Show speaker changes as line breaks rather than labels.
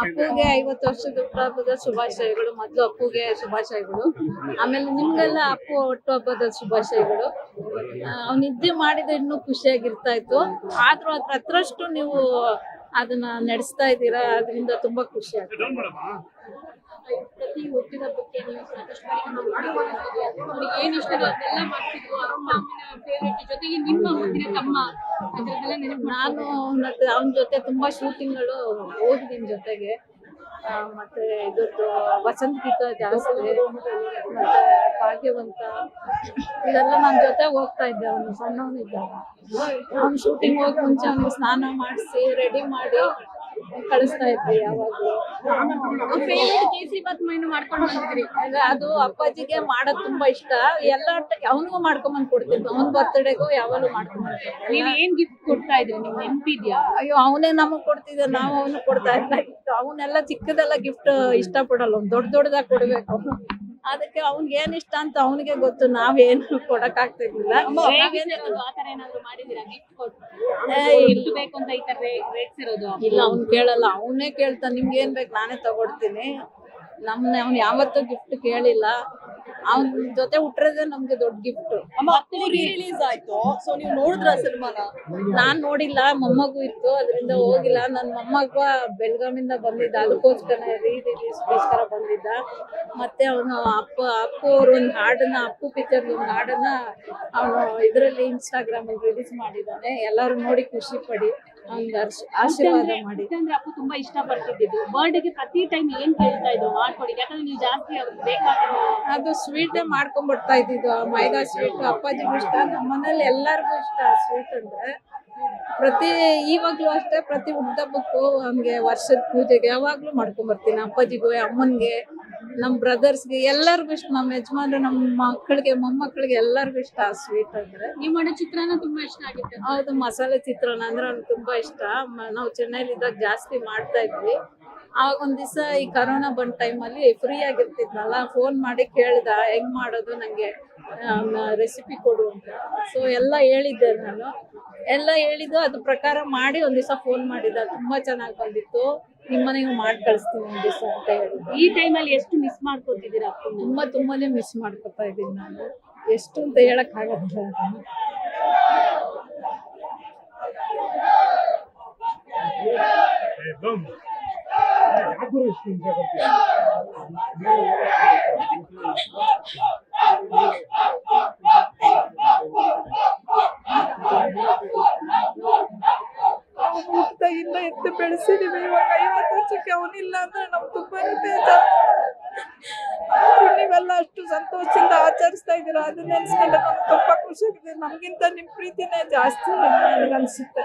ಅಪ್ಪುಗೆ 50 ವರ್ಷದ ಹುಟ್ಟುಹಬ್ಬದ ಶುಭಾಶಯಗಳು. ಮೊದಲು ಅಪ್ಪುಗೆ ಶುಭಾಶಯಗಳು, ಆಮೇಲೆ ನಿಮ್ಗೆಲ್ಲ ಅಪ್ಪು ಹುಟ್ಟುಹಬ್ಬದ ಶುಭಾಶಯಗಳು. ಅವ್ನು ನಿದ್ದೆ ಮಾಡಿದ್ರೆ ಇನ್ನೂ ಖುಷಿಯಾಗಿರ್ತಾ ಇತ್ತು. ಆದ್ರೂ ಅದ್ರ ಹತ್ರಷ್ಟು ನೀವು ಅದನ್ನ ನಡೆಸ್ತಾ ಇದ್ದೀರಾ, ಅದರಿಂದ ತುಂಬಾ ಖುಷಿ ಆಗ್ತದೆ.
ಪ್ರತಿ ಹುಟ್ಟಿದ ಹಬ್ಬಕ್ಕೆ ನೀವು ಸಾಕಷ್ಟು ಏನ್ ಇಷ್ಟ ಅದೆಲ್ಲ ಮಾಡ್ತಿದ್ರು. ಅಮ್ಮ ಅಮ್ಮನ ಫೇವ್ರೇಟ್ ಜೊತೆಗೆ ನಿಮ್ಮ ಮುದ್ದಿನ ತಮ್ಮ ಅದರದೆಲ್ಲ ನೆನಪು.
ನಾನು ಮತ್ತೆ ಅವನ ಜೊತೆ ತುಂಬಾ ಶೂಟಿಂಗ್ಗಳು ಹೋಗಿದ್ದೀನಿ ಜೊತೆಗೆ. ಮತ್ತೆ ಇದ್ರದ್ದು ವಸಂತ ಗೀತ ಜಾಸ್ತಿ, ಮತ್ತೆ ಭಾಗ್ಯವಂತ, ಇದೆಲ್ಲ ನನ್ನ ಜೊತೆ ಹೋಗ್ತಾ ಇದ್ದೆ. ಅವನು ಸಣ್ಣವನಿದ್ದಾಗ ಅವ್ನು ಶೂಟಿಂಗ್ ಹೋಗಿ ಮುಂಚೆ ಅವನಿಗೆ ಸ್ನಾನ ಮಾಡಿಸಿ ರೆಡಿ ಮಾಡಿ ಕಳಿಸ್ತಾ ಇದ್ವಿ ಯಾವಾಗಲೂ.
ಫೇವ್ರೇಟ್ ಕೇಸರಿ ಬಾತ್ ಮಾಡ್ಕೊಂಡು ಬಂದಿದ್ರಿ.
ಅದು ಅಪ್ಪಾಜಿಗೆ ಮಾಡೋದು ತುಂಬಾ ಇಷ್ಟ. ಎಲ್ಲ ಅವನಿಗೂ ಮಾಡ್ಕೊಂಬಂದ್ ಕೊಡ್ತಿದ್ವಿ. ಅವನ ಬರ್ತ್ಡೇಗೂ ಯಾವಾಗಲೂ ಮಾಡ್ಕೊಂಬಂದ್.
ನೀವ್ ಏನ್ ಗಿಫ್ಟ್ ಕೊಡ್ತಾ ಇದ್ರಿ, ನಿಮ್ಗೆ ನೆನಪಿದ್ಯಾ?
ಅಯ್ಯೋ, ಅವನೇ ನಮಗ್ ಕೊಡ್ತಿದ್ದ, ನಾವು ಅವನು ಕೊಡ್ತಾ ಇಲ್ಲ. ಅವನೆಲ್ಲ ಚಿಕ್ಕದೆಲ್ಲ ಗಿಫ್ಟ್ ಇಷ್ಟ ಪಡಲ್ಲ, ಅವ್ನು ದೊಡ್ಡದಾಗಿ ಕೊಡ್ಬೇಕು. ಅದಕ್ಕೆ ಅವ್ನಿಗೆ ಏನ್ ಇಷ್ಟ ಅಂತ ಅವನಿಗೆ ಗೊತ್ತು, ನಾವೇನು ಕೊಡಕ್ ಆಗ್ತಿರ್ಲಿಲ್ಲ.
ಆತರ ಏನಾದ್ರು ಮಾಡಿದೀರಾ ಗಿಫ್ಟ್ ಕೊಟ್ಟು? ಎಷ್ಟು ಬೇಕು ಅಂತ ಈ ತರ ರೇಟ್ಸ್ ಇರೋದು?
ಇಲ್ಲ, ಅವ್ನು ಕೇಳಲ್ಲ, ಅವನೇ ಕೇಳ್ತಾನೆ. ನಿಮ್ಗೆ ಏನ್ ಬೇಕು ನಾನೇ ತಗೊಡ್ತೀನಿ. ಅವ್ನು ಯಾವತ್ತೂ ಗಿಫ್ಟ್ ಕೇಳಿಲ್ಲ. ಅವನ ಜೊತೆ ಹುಟ್ಟಿರೋದೇ ನಮ್ಗೆ ದೊಡ್ಡ ಗಿಫ್ಟ್.
ರಿಲೀಸ್ ಆಯ್ತು, ಸೊ ನೀವು ನೋಡಿದ್ರ ಸಿನಿಮಾನ?
ನಾನ್ ನೋಡಿಲ್ಲ, ಮೊಮ್ಮಗು ಇತ್ತು, ಅದರಿಂದ ಹೋಗಿಲ್ಲ. ನನ್ನ ಮೊಮ್ಮಗ ಬೆಳಗಾವಿಂದ ಬಂದಿದ್ದ, ಅದಕ್ಕೋಸ್ಕರ ರಿಲೀಸ್ಗೋಸ್ಕರ ಬಂದಿದ್ದ. ಮತ್ತೆ ಅವನು ಅಪ್ಪು ಅವ್ರು ಒಂದು ಹಾಡನ್ನ, ಅಪ್ಪು ಪಿಕ್ಚರ್ ಒಂದು ಹಾಡನ್ನ ಅವನು ಇದರಲ್ಲಿ ಇನ್ಸ್ಟಾಗ್ರಾಮ್ ಅಲ್ಲಿ ರಿಲೀಸ್ ಮಾಡಿದ್ದಾನೆ. ಎಲ್ಲರೂ ನೋಡಿ ಖುಷಿ ಪಡಿ ಅವ್ನಿಗೆ ಆಶೀರ್ವಾದ ಮಾಡಿ.
ಅಂದ್ರೆ ಅಪ್ಪು ತುಂಬಾ ಇಷ್ಟ ಪಡ್ತಿದ್ದು ಬರ್ಡೇಗೆ ಪ್ರತಿ ಟೈಮ್ ಏನ್ ಕೇಳ್ತಾ ಇದ್ರು ಮಾಡ್ಕೊಡಿ, ಯಾಕಂದ್ರೆ ನೀವು ಜಾಸ್ತಿ ಅವ್ರಿಗೆ ಬೇಕಾಗಿರೋ
ಅದು ಸ್ವೀಟೇ ಮಾಡ್ಕೊಂಡ್ ಬರ್ತಾ ಇದ್ದಿದ್ದು. ಮೈದಾ ಸ್ವೀಟ್ ಅಪ್ಪಾಜಿಗೂ ಇಷ್ಟ, ನಮ್ಮ ಮನೇಲಿ ಎಲ್ಲರಿಗೂ ಇಷ್ಟ ಸ್ವೀಟ್ ಅಂದ್ರೆ. ಇವಾಗ್ಲೂ ಅಷ್ಟೇ, ಪ್ರತಿ ಹುಟ್ಟುಹಬ್ಬಕ್ಕೂ ಅವ್ನಿಗೆ ವರ್ಷದ ಪೂಜೆಗೆ ಯಾವಾಗ್ಲೂ ಮಾಡ್ಕೊಂಡ್ ಬರ್ತೀನಿ. ಅಪ್ಪಾಜಿಗೂ, ಅಮ್ಮನ್ಗೆ, ನಮ್ ಬ್ರದರ್ಸ್ಗೆ ಎಲ್ಲರಿಗೂ ಇಷ್ಟ. ನಮ್ಮ ಯಜಮಾನ್ರು, ನಮ್ಮ ಮಕ್ಕಳಿಗೆ, ಮೊಮ್ಮಕ್ಕಳಿಗೆ ಎಲ್ಲರಿಗೂ ಇಷ್ಟ ಆ ಸ್ವೀಟ್ ಅಂದ್ರೆ.
ನೀವು ಮಾಡೋ ಚಿತ್ರಾನ್ನ ತುಂಬಾ ಇಷ್ಟ ಆಗಿತ್ತು.
ಹೌದು, ಮಸಾಲೆ ಚಿತ್ರಾನ್ನ ಅಂದ್ರೆ ಅವ್ನಿಗೆ ತುಂಬಾ ಇಷ್ಟ. ನಾವು ಚೆನ್ನೈಲಿ ಇದ್ದಾಗ ಜಾಸ್ತಿ ಮಾಡ್ತಾ ಇದ್ವಿ. ಆವಾಗ ಒಂದ್ ದಿವಸ ಈ ಕರೋನಾ ಬಂದ ಟೈಮಲ್ಲಿ ಫ್ರೀ ಆಗಿರ್ತಿದ್ನಲ್ಲ, ಫೋನ್ ಮಾಡಿ ಕೇಳ್ದ ಹೆಂಗ್ ಮಾಡೋದು, ನಂಗೆ ರೆಸಿಪಿ ಕೊಡು ಅಂತ. ಸೊ ಎಲ್ಲ ಹೇಳಿದ್ದೆ ನಾನು, ಎಲ್ಲ ಹೇಳಿದ್ದು ಅದ್ರ ಪ್ರಕಾರ ಮಾಡಿ ಒಂದ್ ದಿವಸ ಫೋನ್ ಮಾಡಿದ್ದ. ತುಂಬಾ ಚೆನ್ನಾಗಿ ಬಂದಿತ್ತು, ನಿಮ್ಮನೆಗೂ ಮಾಡಿ ಕಳಿಸ್ತೀನಿ ಒಂದ್ ದಿವಸ ಅಂತ ಹೇಳಿ.
ಈ ಟೈಮಲ್ಲಿ ಎಷ್ಟು ಮಿಸ್ ಮಾಡ್ಕೊತಿದ್ದೀರಾ?
ತುಂಬಾನೇ ಮಿಸ್ ಮಾಡ್ಕೊತಾ ಇದ್ದೀನಿ ನಾನು. ಎಷ್ಟು ಅಂತ ಹೇಳಕ್ ಆಗಲ್ಲ. ಇಂದ ಎತ್ತು ಬೆಳೆಸಿದೀವಿ. ಇವಾಗ 50 ವರ್ಷಕ್ಕೆ ಅವನಿಲ್ಲ ಅಂದ್ರೆ ನಮ್ಗೆ ತುಂಬಾನೇ ಬೇಜಾರು. ನೀವೆಲ್ಲ ಅಷ್ಟು ಸಂತೋಷದಿಂದ ಆಚರಿಸ್ತಾ ಇದ್ದೀರಾ, ಅದನ್ನ ನೆನ್ಸ್ಕೊಂಡ್ರೆ ನಮ್ಗೆ ತುಂಬಾ ಖುಷಿ ಆಗಿದೆ. ನಮ್ಗಿಂತ ನಿಮ್ ಪ್ರೀತಿನೇ ಜಾಸ್ತಿ ನನಗನ್ಸುತ್ತೆ.